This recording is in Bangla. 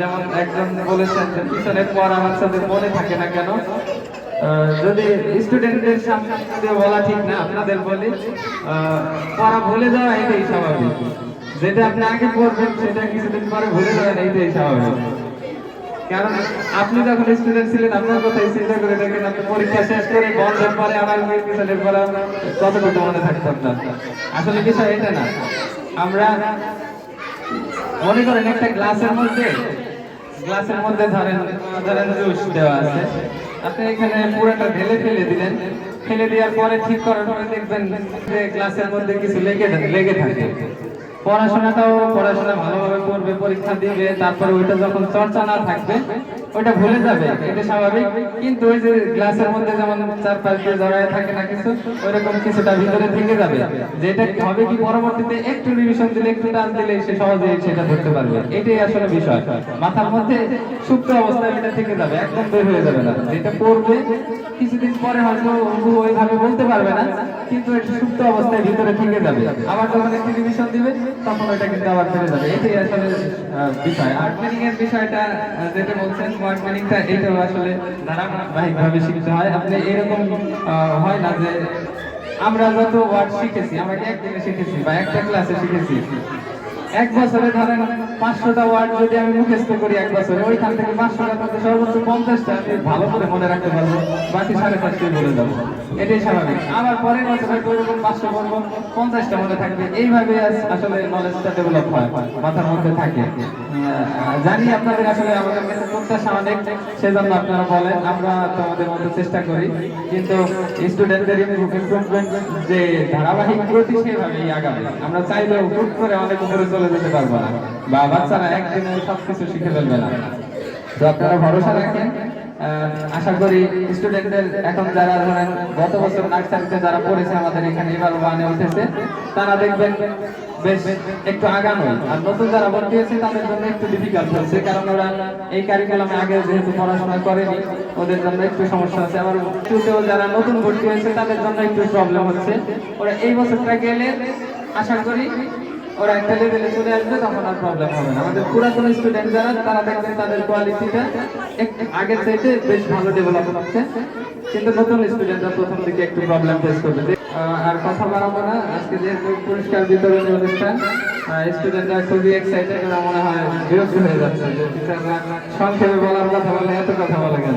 যেমন একজন বলেছেন যে পিছনের পড়া বাচ্চাদের মনে থাকে না কেন, যদি স্টুডেন্টদের সামনে বলা ঠিক না, আপনাদের বলি পড়া ভুলে যাওয়া এটাই স্বাভাবিক। যেটা আপনি আগে পড়বেন সেটা কিছুদিন পরে ভুলে যাবেন, এইটাই স্বাভাবিক। কারণ আপনি যখন স্টুডেন্ট ছিলেন আপনার কথাই চিন্তা করে দেখেন, আপনি পরীক্ষা শেষ করে বন্ধের পরে আমার পিছনের পরে কতটুকু মনে থাকতো আপনার। আসলে বিষয় এটা না, আমরা মনে করেন একটা গ্লাসের মধ্যে ধরেন ধরেন জুস দেওয়া আছে, আপনি এখানে পুরোটা ঢেলে ফেলে দিলেন, ফেলে দেওয়ার পরে ঠিক করার পরে দেখবেন যে গ্লাসের মধ্যে কিছু লেগে থাকে। পড়াশোনা ভালোভাবে করবে, পরীক্ষা দিবে, তারপরে ওইটা যখন চর্চা না থাকবে ওইটা ভুলে যাবে, এটা স্বাভাবিক। কিন্তু ওই যে গ্লাসের মধ্যে যেমন চারপাশ দিয়ে জড়ায় থাকে না কিছু, ওইরকম কিছুটা ভিতরে থেকে যাবে, যেটা হবে কি পরবর্তীতে একটু রিভিশন দিলে, একটু টান দিলে সে সহজেই সেটা ধরতে পারবে। এটাই আসলে বিষয়, মাথার মধ্যে সুপ্ত অবস্থায় এটা থেকে যাবে, একদম বের হয়ে যাবে না। যেটা পড়বে কিছুদিন পরে হয়তো ওইভাবে বলতে পারবে না, কিন্তু এটা সুপ্ত অবস্থায় ভিতরে থেকে যাবে। আবার যখন একটু রিভিশন দিবে তখন ওইটা কিন্তু আবার ফিরে যাবে। এটাই আসলে বিষয়। আর্ট মিনিং এর বিষয়টা যেটা বলছেন, ওয়ার্ড মিনিংটা এটাও আসলে ধারাবাহিকভাবে শিখতে হয়। আপনি এরকম হয় না যে আমরা যত ওয়ার্ড শিখেছি, আমরা একদিনে শিখেছি বা একটা ক্লাসে শিখেছি, এক বছরে ধরেন 500টা ওয়ার্ড যদি আমি মুখস্থ করি এক বছরে, ওইখান থেকে 500টার মধ্যে সর্বোচ্চ 50টা আমি ভালো করে মনে রাখতে পারবো, বাকি 550 বলে যাবো। এটাই স্বাভাবিক। আবার পরের বছরে ওইরকম 500 করবো, 50টা মনে থাকবে। এইভাবে আসলে নলেজটা ডেভেলপ হয়, মাথার মধ্যে থাকে। জানি আপনাদের আসলে আমাদের কাছে প্রত্যাশা অনেক, সেজন্য আপনারা বলেন, আমরা তোমাদের মধ্যে চেষ্টা করি, কিন্তু স্টুডেন্টদের ইমপ্রুভমেন্ট যে ধারাবাহিক গতি সেভাবেই আগাবে। আমরা চাইলেও হুট করে অনেক উপরে চলে যেতে পারবো না, বা বাচ্চারা একদিনে সবকিছু শিখে ফেলবে না। তো আপনারা ভরসা রাখেন। আশা করি স্টুডেন্টদের এখন যারা ধরেন গত বছর নার্সারিতে যারা পড়েছে আমাদের এখানে, এবার ওয়ানে উঠেছে, তারা দেখবেন বেশ একটু আগানো। আর নতুন যারা ভর্তি হয়েছে তাদের জন্য একটু ডিফিকাল্ট হচ্ছে, কারণ ওরা এই কারিকুলামে আগে যেহেতু পড়াশোনা করেনি, ওদের জন্য একটু সমস্যা হচ্ছে। আবার টুতেও যারা নতুন ভর্তি হয়েছে তাদের জন্য একটু প্রবলেম হচ্ছে। ওরা এই বছরটা গেলে আশা করি ওরা একটা লেভেলে চলে আসবে, তখন আর প্রবলেম হবে না। আমাদের পুরাতন স্টুডেন্ট যারা, তারা দেখবেন তাদের কোয়ালিটিটা আগের চাইতে বেশ ভালো ডেভেলপ হচ্ছে, কিন্তু নতুন স্টুডেন্টরা প্রথম দিকে একটু প্রবলেম ফেস করবে। আর কথা বাড়াবো না, আজকে যেহেতু পুরস্কার বিতরণী অনুষ্ঠান, স্টুডেন্টরা খুবই এক্সাইটেড, ওরা মনে হয় বিরক্ত হয়ে যাচ্ছে যে টিচাররা সংক্ষেপে বলার কথা বলে এত কথা বলে কেন।